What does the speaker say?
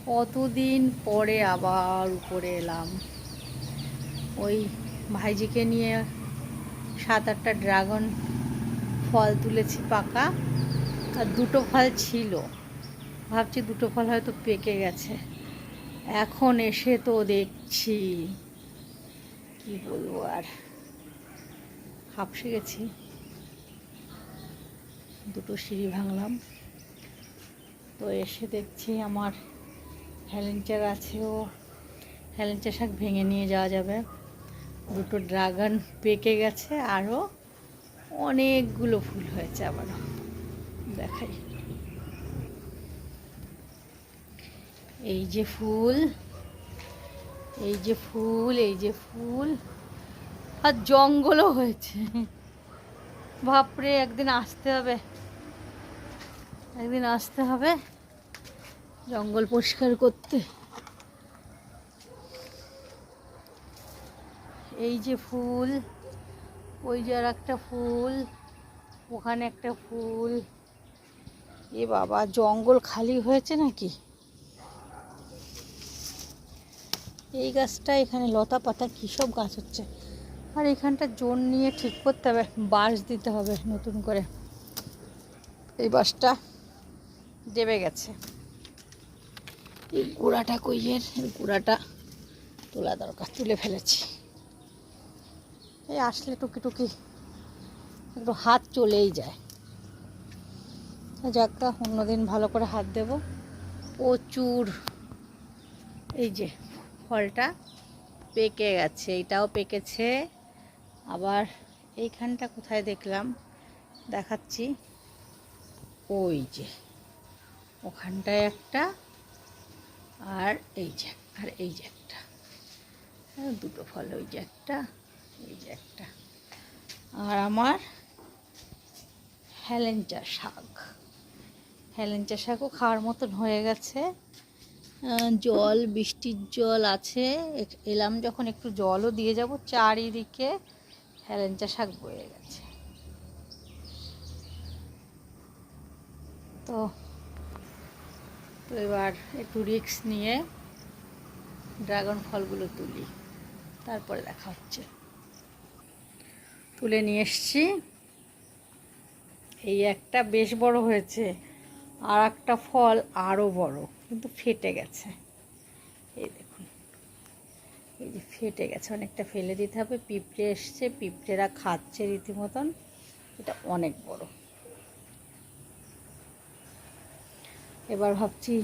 কতদিন পরে আবার উপরে এলাম। ওই ভাইজিকে নিয়ে 7-8টা ড্রাগন ফল তুলেছি পাকা, আর 2টো ফল ছিল। ভাবছি 2টো ফল হয়তো পেকে গেছে। এখন এসে তো দেখছি, কি বলবো আর, হাঁপসে গেছি। 2টো সিঁড়ি ভাঙলাম, তো এসে দেখছি আমার হেলেঞ্চা গাছেও হেলেঞ্চা শাক ভেঙে নিয়ে যাওয়া যাবে। 2টো ড্রাগন পেকে গেছে, আরও অনেকগুলো ফুল হয়েছে। আবারও দেখাই, এই যে ফুল, এই যে ফুল, এই যে ফুল, আর জঙ্গলও হয়েছে। বাপরে, একদিন আসতে হবে, একদিন আসতে হবে জঙ্গল পরিষ্কার করতে। এই যে ফুল, ওই যে আর একটা ফুল, ওখানে একটা ফুল। এ বাবা, জঙ্গল খালি হয়েছে নাকি? এই গাছটা, এখানে লতা পাতা কী সব গাছ হচ্ছে। আর এখানটা জোন নিয়ে ঠিক করতে হবে, বাঁশ দিতে হবে নতুন করে। এই বাঁশটা দেবে গেছে। এই গোড়াটা কইয়ের, গোড়াটা তোলা দরকার, তুলে ফেলেছি। এই আসলে টুকি টুকি একটু হাত চলেই যায়। যাক্কা, অন্যদিন ভালো করে হাত দেব। প্রচুর, এই যে ফলটা পেকে গেছে, এইটাও পেকেছে। আবার এইখানটা কোথায় দেখলাম, দেখাচ্ছি, ওই যে ওখানটায় একটা, আর এই যে, আর এই যে একটা, 2টো ফল, ওই যে একটা, এই যে একটা। আর আমার হেলেঞ্চা শাক, হেলেঞ্চা শাকও খাওয়ার মতন হয়ে গেছে। জল, বৃষ্টির জল আছে, এলাম যখন একটু জলও দিয়ে যাব। চারিদিকে হেলেঞ্চা শাক বয়ে গেছে। তো তো এবার একটু রিস্ক নিয়ে ড্রাগন ফলগুলো তুলি, তারপরে দেখা হচ্ছে। তুলে নিয়ে এসছি। এই একটা বেশ বড় হয়েছে, আর একটা ফল আরও বড়, কিন্তু ফেটে গেছে। এই দেখুন, এই যে ফেটে গেছে, অনেকটা ফেলে দিতে হবে। পিঁপড়ে এসছে, পিঁপড়েরা খাচ্ছে রীতিমতন। এটা অনেক বড়। এবার ভাবছি